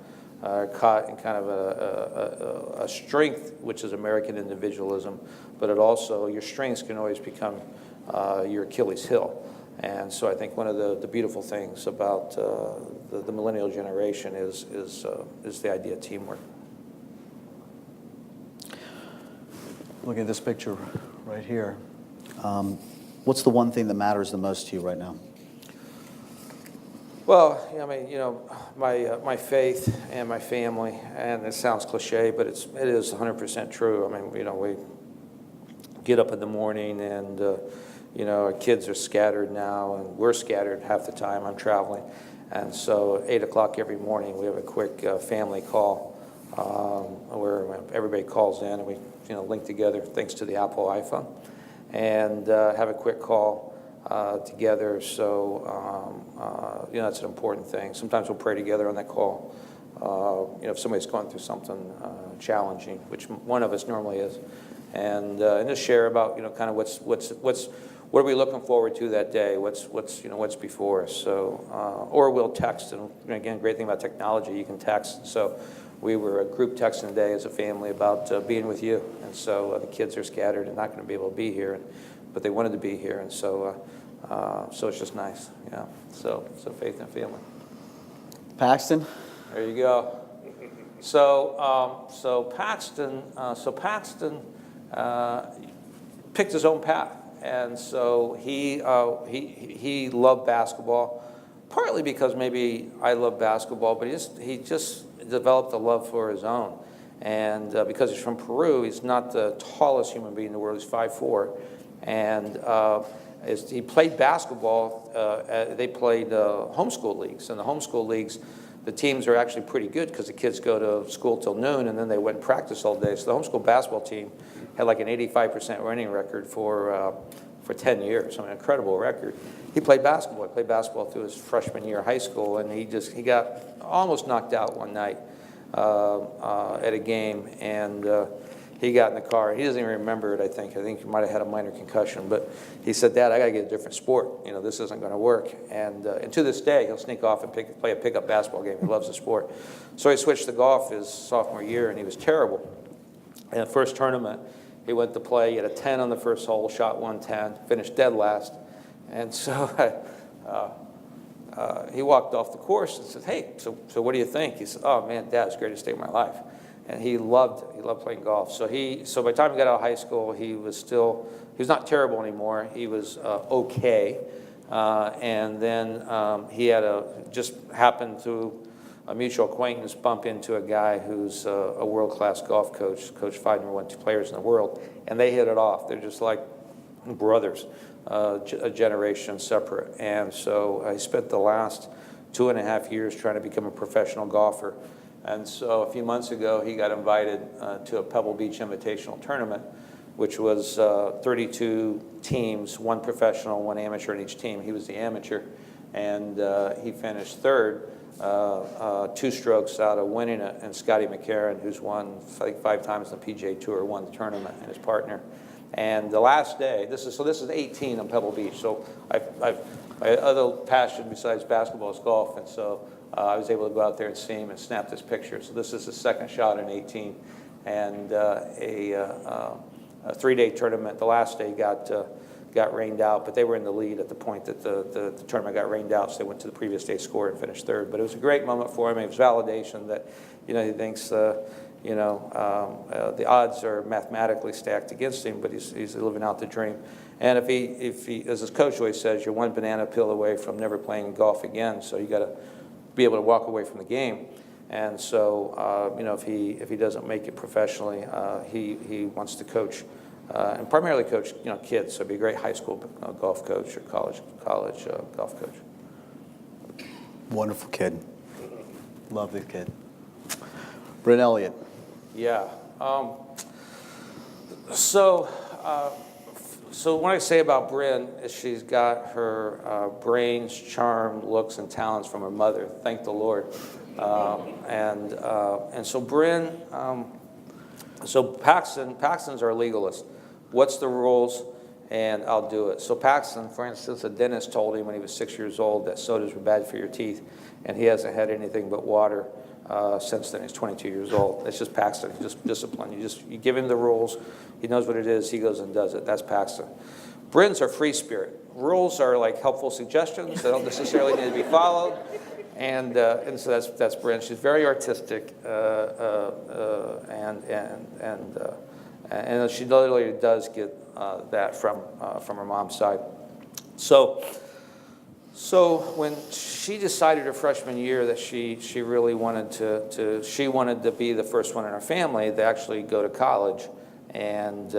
are caught in kind of a strength, which is American individualism, but your strengths can always become your Achilles heel. And so I think one of the beautiful things about the millennial generation is the idea of teamwork. Look at this picture right here. What's the one thing that matters the most to you right now? Well, my faith and my family, and it sounds cliche, but it is 100% true. We get up in the morning, and our kids are scattered now, and we're scattered half the time. I'm traveling, and so at 8 o'clock every morning we have a quick family call where everybody calls in, and we link together thanks to the Apple iPhone, and have a quick call together. So that's an important thing. Sometimes we'll pray together on that call. If somebody's going through something challenging, which one of us normally is, and just share about kind of what are we looking forward to that day? What's before us? So or we'll text, and again, great thing about technology, you can text. So we were a group texting today as a family about being with you, and so the kids are scattered and not going to be able to be here, but they wanted to be here, and so it's just nice, So faith and family. Paxton? There you go. So Paxton picked his own path, and so he loved basketball, partly because maybe I love basketball, but he just developed a love for his own. And because he's from Peru, he's not the tallest human being in the world. He's 5'4", and he played basketball. They played homeschool leagues, and the homeschool leagues, the teams are actually pretty good because the kids go to school till noon, and then they went and practice all day. So the homeschool basketball team had like an 85% winning record for 10 years. An incredible record. He played basketball. He played basketball through his freshman year of high school, and he got almost knocked out one night at a game, and he got in the car. He doesn't even remember it, I think. I think he might have had a minor concussion, but he said, "Dad, I got to get a different sport. This isn't going to work." And to this day, he'll sneak off and play a pickup basketball game. He loves the sport. So he switched to golf his sophomore year, and he was terrible. In the first tournament, he went to play. He had a 10 on the first hole, shot 110, finished dead last. And so he walked off the course and said, "Hey, so what do you think?" He said, "Oh man, Dad, it's the greatest day of my life." And he loved playing golf. So by the time he got out of high school, he was not terrible anymore. He was okay. And then he just happened to a mutual acquaintance bump into a guy who's a world-class golf coach, Coach Feidner, one of the 2 players in the world, and they hit it off. They're just like brothers, a generation separate. And so I spent the last 2.5 years trying to become a professional golfer. And so a few months ago, he got invited to a Pebble Beach Invitational tournament which was 32 teams, one professional, one amateur in each team. He was the amateur, and he finished third, 2 strokes out of winning it. And Scotty McCarron, who's won I think 5 times the PGA Tour, won the tournament, and his partner. And the last day, this is 18 on Pebble Beach. So my other passion besides basketball is golf, and so I was able to go out there and see him and snap this picture. So this is the second shot in 18, and a 3-day tournament. The last day got rained out, but they were in the lead at the point that the tournament got rained out, so they went to the previous day's score and finished third. But it was a great moment for him. It was validation that, he thinks, the odds are mathematically stacked against him, but he's living out the dream. And if he, as his coach always says, you're one banana peel away from never playing golf again, so you got to be able to walk away from the game. And so, if he doesn't make it professionally, he wants to coach, and primarily coach, kids. So be a great high school golf coach or college golf coach. Wonderful kid. Lovely kid. Bryn Elliott. Yeah. So what I say about Bryn is she's got her brains, charm, looks, and talents from her mother. Thank the Lord. And so Bryn, so Paxton's our legalist. What's the rules? And I'll do it. So Paxton, for instance, a dentist told him when he was 6 years old that sodas were bad for your teeth, and he hasn't had anything but water since then. He's 22 years old. It's just Paxton. He's just disciplined. You give him the rules. He knows what it is. He goes and does it. That's Paxton. Bryn's our free spirit. Rules are like helpful suggestions. They don't necessarily need to be followed. And so that's Bryn. She's very artistic, and she literally does get that from her mom's side. So when she decided her freshman year that she really wanted to be the first one in her family to actually go to college, and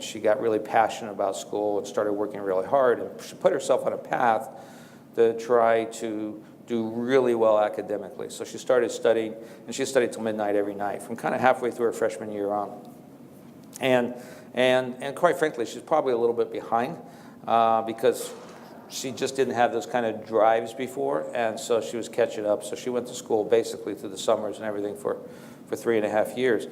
she got really passionate about school and started working really hard, and she put herself on a path to try to do really well academically. So she started studying, and she studied till midnight every night from kind of halfway through her freshman year on. And quite frankly, she's probably a little bit behind because she just didn't have those kind of drives before, and so she was catching up. So she went to school basically through the summers and everything for 3.5 years.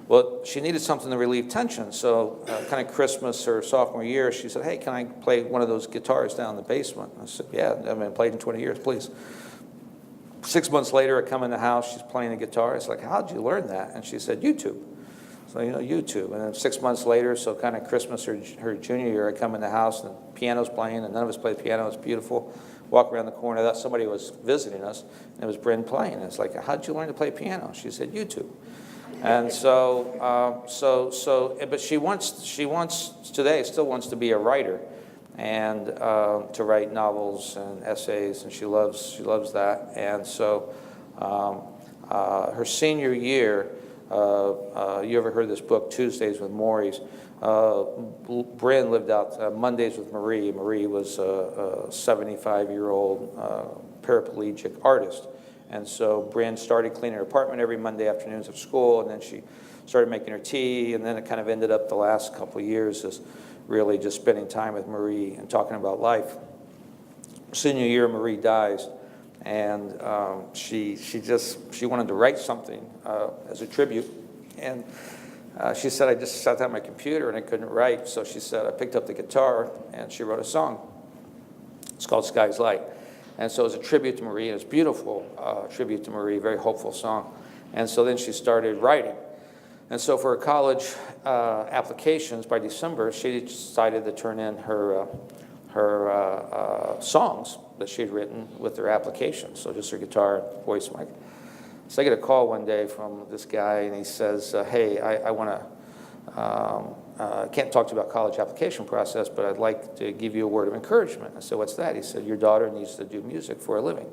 Well, she needed something to relieve tension, so kind of Christmas her sophomore year, she said, hey, can I play one of those guitars down in the basement? I said, yeah, I haven't played in 20 years, please. 6 months later, I come in the house, she's playing a guitar. It's like, how'd you learn that? And she said, YouTube. So, YouTube. And then 6 months later, so kind of Christmas her junior year, I come in the house and the piano's playing, and none of us play the piano. It's beautiful. Walk around the corner. I thought somebody was visiting us, and it was Bryn playing. And it's like, how'd you learn to play piano? She said, YouTube. And but she still wants to be a writer, and to write novels and essays, and she loves that. And so her senior year, you ever heard this book, Tuesdays with Morries? Bryn lived out Mondays with Marie. Marie was a 75-year-old paraplegic artist. And so Bryn started cleaning her apartment every Monday afternoons of school, and then she started making her tea, and then it kind of ended up the last couple of years as really just spending time with Marie and talking about life. Senior year, Marie dies, and she wanted to write something as a tribute, and she said, I just sat down at my computer and I couldn't write, so she said, I picked up the guitar and she wrote a song. It's called Sky's Light. And so it was a tribute to Marie, and it's beautiful tribute to Marie, very hopeful song. And so then she started writing. And so for her college applications, by December, she decided to turn in her songs that she'd written with her application, so just her guitar and voice mic. So I get a call one day from this guy, and he says, hey, I want to, can't talk to you about college application process, but I'd like to give you a word of encouragement. I said, what's that? He said, your daughter needs to do music for a living.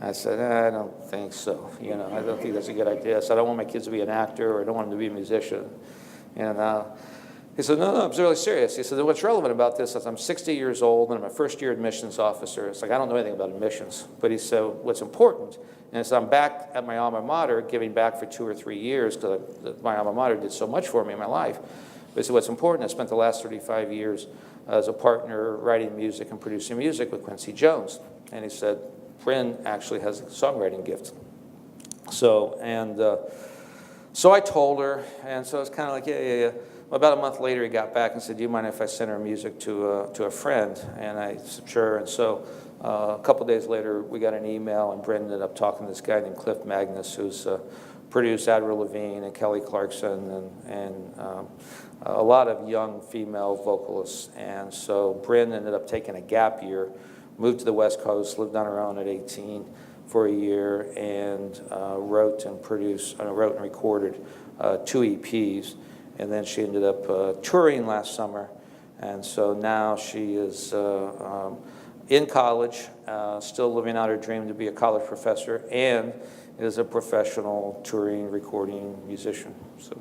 I said, I don't think so. I don't think that's a good idea. I said, I don't want my kids to be an actor, or I don't want them to be a musician. And he said, no, I'm really serious. He said, what's relevant about this is I'm 60 years old, and I'm a first-year admissions officer. It's like, I don't know anything about admissions. But he said, what's important, and it's I'm back at my alma mater, giving back for 2 or 3 years, because my alma mater did so much for me in my life. But he said, what's important, I spent the last 35 years as a partner writing music and producing music with Quincy Jones. And he said, Bryn actually has a songwriting gift. So I told her, and so it's kind of like, yeah. Well, about a month later, he got back and said, do you mind if I send her music to a friend? And I said, sure. And so a couple days later, we got an email, and Bryn ended up talking to this guy named Cliff Magnus, who's produced Avril Lavigne and Kelly Clarkson and a lot of young female vocalists. And so Bryn ended up taking a gap year, moved to the West Coast, lived on her own at 18 for a year, and wrote and recorded 2 EPs. And then she ended up touring last summer. And so now she is in college, still living out her dream to be a college professor, and is a professional touring, recording musician. So,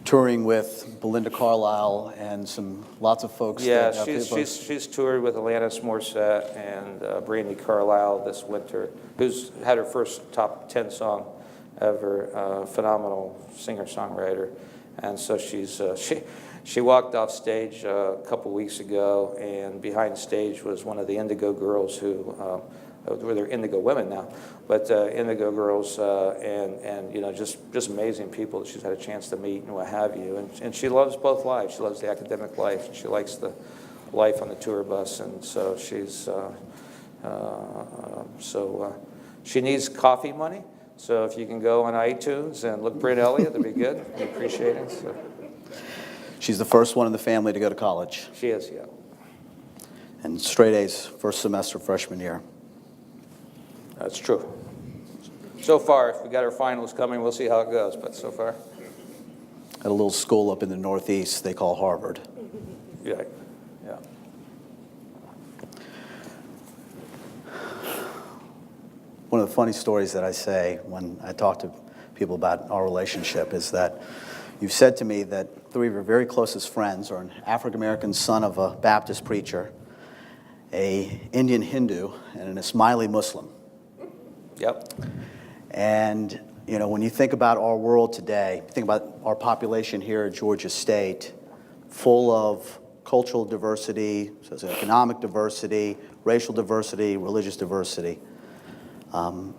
touring with Belinda Carlisle and lots of folks. Yeah, that, she's toured with Alanis Morissette and Brandy Carlisle this winter, who's had her first top 10 song ever. Phenomenal singer-songwriter, and so she walked off stage a couple weeks ago, and behind stage was one of the Indigo girls who. They're Indigo women now, but Indigo girls and you know just amazing people that she's had a chance to meet and what have you. And she loves both lives. She loves the academic life, and she likes the life on the tour bus. And so she needs coffee money. So if you can go on iTunes and look Bryn Elliott, that'd be good. We appreciate it. So. She's the first one in the family to go to college. She is, yeah. And straight A's first semester freshman year. That's true. So far, if we got our finals coming, we'll see how it goes, but so far. At a little school up in the Northeast they call Harvard. Yeah. One of the funny stories that I say when I talk to people about our relationship is that you've said to me that 3 of your very closest friends are an African-American son of a Baptist preacher, a Indian Hindu, and an Ismaili Muslim. Yep. And, you know, when you think about our world today, think about our population here at Georgia State, full of cultural diversity, socioeconomic diversity, racial diversity, religious diversity. Can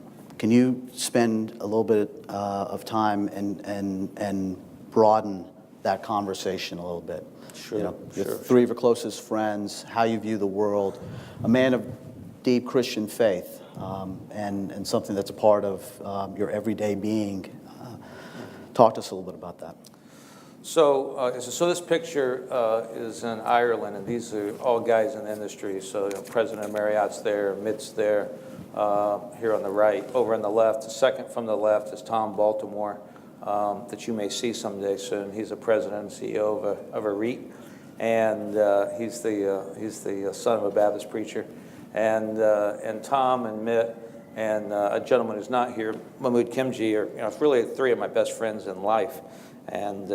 you spend a little bit of time and broaden that conversation a little bit? Sure. You know, sure. 3 of your closest friends, how you view the world, a man of deep Christian faith. And something that's a part of your everyday being. Talk to us a little bit about that. So this picture is in Ireland, and these are all guys in the industry. So President Marriott's there, Mitt's there, here on the right. Over on the left, the second from the left is Tom Baltimore, that you may see someday soon. He's the president and CEO of a REIT, and he's the son of a Baptist preacher. And Tom and Mitt and a gentleman who's not here, Mahmood Kimji, are it's really 3 of my best friends in life, and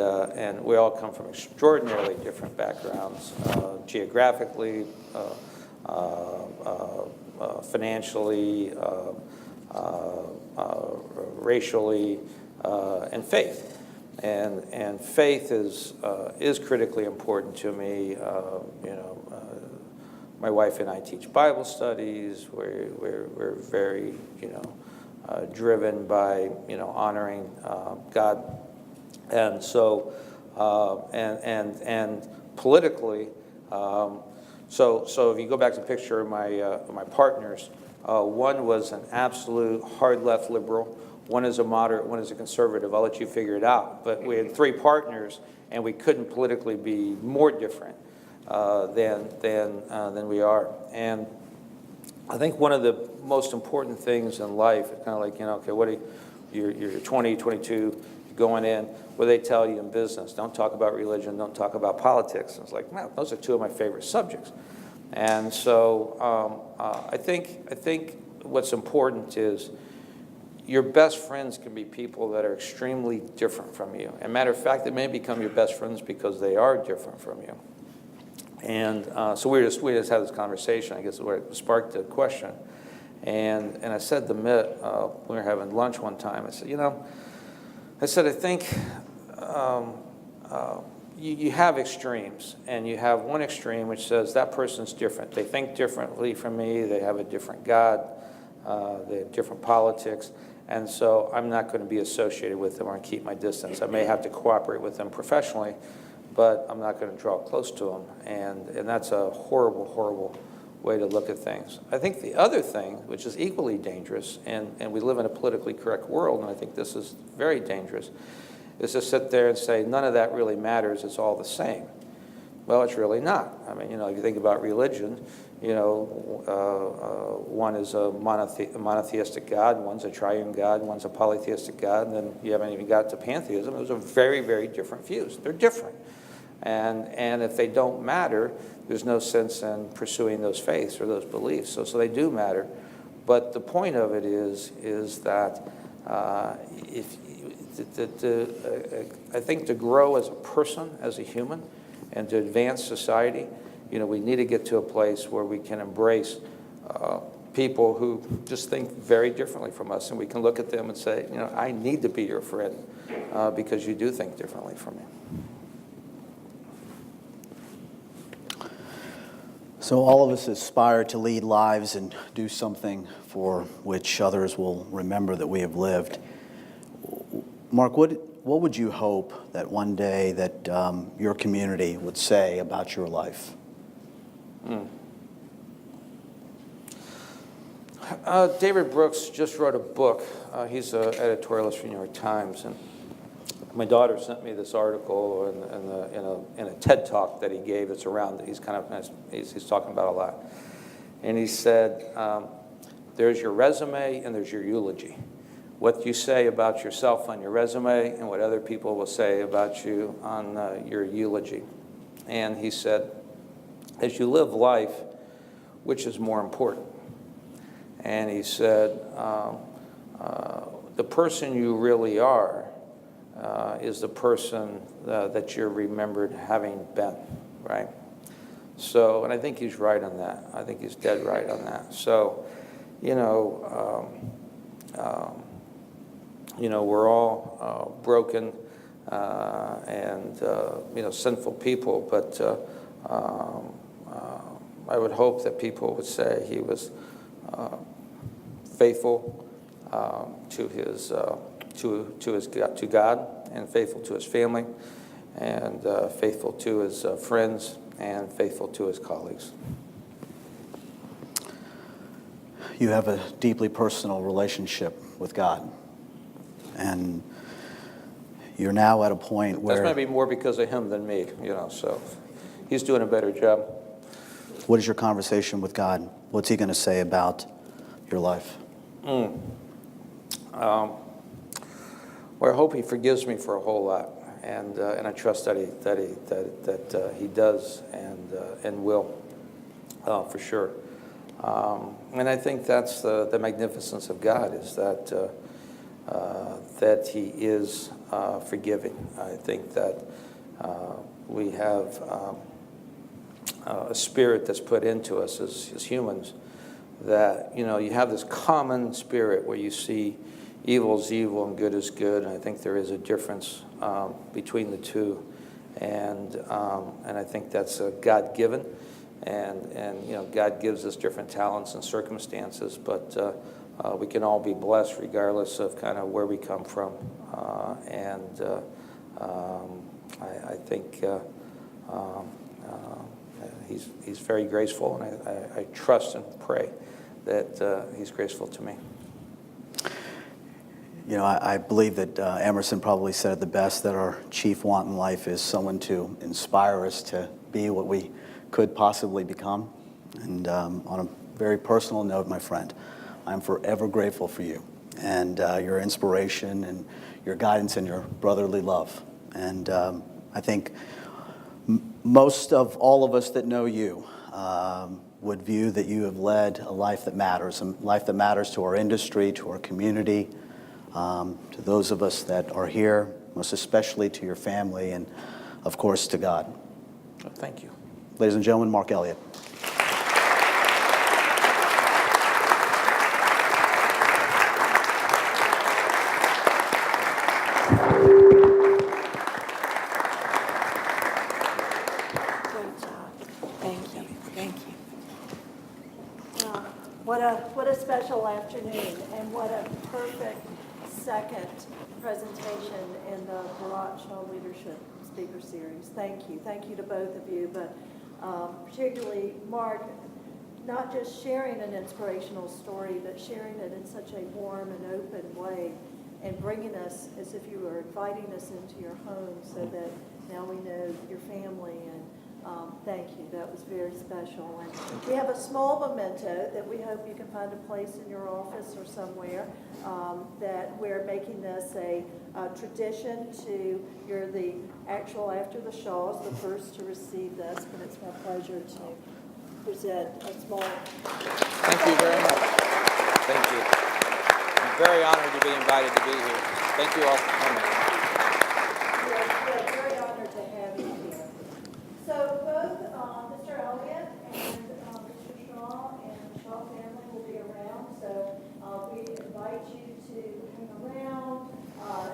we all come from extraordinarily different backgrounds, geographically, financially, racially, and faith. And faith is critically important to me. My wife and I teach Bible studies. We're very, driven by, honoring God, and so and politically. So if you go back to the picture of my partners, one was an absolute hard left liberal. One is a moderate. One is a conservative. I'll let you figure it out. But we had 3 partners, and we couldn't politically be more different than we are. And I think one of the most important things in life is kind of like, okay, what are you're 20, 22, going in, what do they tell you in business? Don't talk about religion, don't talk about politics. And it's like, man, those are 2 of my favorite subjects. And so I think what's important is your best friends can be people that are extremely different from you. And matter of fact, they may become your best friends because they are different from you. And so we just had this conversation, I guess, where it sparked the question. And I said to Mitt, we were having lunch one time, I said, I think you have extremes, and you have one extreme which says that person's different. They think differently from me. They have a different God. They have different politics. And so I'm not going to be associated with them or keep my distance. I may have to cooperate with them professionally, but I'm not going to draw close to them. And that's a horrible, horrible way to look at things. I think the other thing, which is equally dangerous, and we live in a politically correct world, and I think this is very dangerous, is to sit there and say, none of that really matters, it's all the same. Well, it's really not. I mean, if you think about religion, one is a monotheistic God, one's a triune God, one's a polytheistic God, and then you haven't even got to pantheism. Those are very, very different views. They're different. And if they don't matter, there's no sense in pursuing those faiths or those beliefs. So they do matter. But the point of it is that I think to grow as a person, as a human, and to advance society, we need to get to a place where we can embrace people who just think very differently from us, and we can look at them and say, I need to be your friend because you do think differently from me. So all of us aspire to lead lives and do something for which others will remember that we have lived. Mark, what would you hope that one day that your community would say about your life? David Brooks just wrote a book. He's an editorialist for New York Times, and my daughter sent me this article in a TED Talk that he gave. It's around. He's talking about a lot, and he said, "There's your resume and there's your eulogy. What you say about yourself on your resume and what other people will say about you on your eulogy." And he said, as you live life, which is more important? And he said, the person you really are is the person that you're remembered having been, right? So, and I think he's right on that. I think he's dead right on that. So, we're all broken and sinful people, but I would hope that people would say he was faithful to God, and faithful to his family, and faithful to his friends, and faithful to his colleagues. You have a deeply personal relationship with God, and you're now at a point where... That's going to be more because of him than me, so he's doing a better job. What is your conversation with God? What's he going to say about your life? Well, I hope he forgives me for a whole lot, and I trust that he does and will, for sure. And I think that's the magnificence of God, is that he is forgiving. I think that we have a spirit that's put into us as humans, that you have this common spirit where you see evil is evil and good is good, and I think there is a difference between the two, and I think that's God-given, and God gives us different talents and circumstances, but we can all be blessed regardless of kind of where we come from, and I think he's very graceful, and I trust and pray that he's graceful to me. I believe that Emerson probably said it the best, that our chief want in life is someone to inspire us to be what we could possibly become. And on a very personal note, my friend, I'm forever grateful for you and your inspiration and your guidance and your brotherly love. And I think most of all of us that know you would view that you have led a life that matters, a life that matters to our industry, to our community, to those of us that are here, most especially to your family, and of course to God. Thank you. Ladies and gentlemen, Mark Elliott. special afternoon, and what a perfect second presentation in the Bharat Shah Leadership Speaker Series. Thank you. Thank you to both of you, but particularly Mark, not just sharing an inspirational story, but sharing it in such a warm and open way and bringing us as if you were inviting us into your home so that now we know your family. And thank you. That was very special. And we have a small memento that we hope you can find a place in your office or somewhere, that we're making this a tradition to, you're the actual after the Shaws, the first to receive this, but it's my pleasure to present a small. Thank you very much. Thank you. I'm very honored to be invited to be here. Thank you all for coming. We're very honored to have you here. So both Mr. Elliott and Mr. Shaw and the Shaw family will be around. So we invite you to hang around,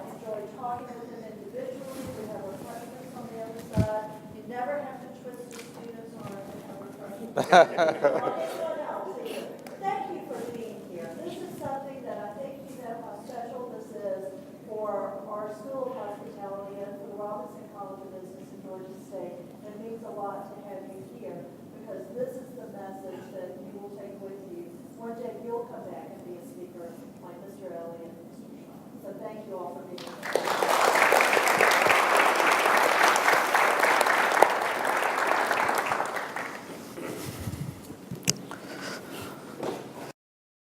enjoy talking with them individually. We have refreshments on the other side. You never have to twist the students' arm to have refreshments. Anyone else either. Thank you for being here. This is something that I think you know how special this is for our School of Hospitality and for the Robinson College of Business in Georgia State. It means a lot to have you here because this is the message that you will take with you. One day you'll come back and be a speaker like Mr. Elliott and Mr. Shaw. So thank you all for being here.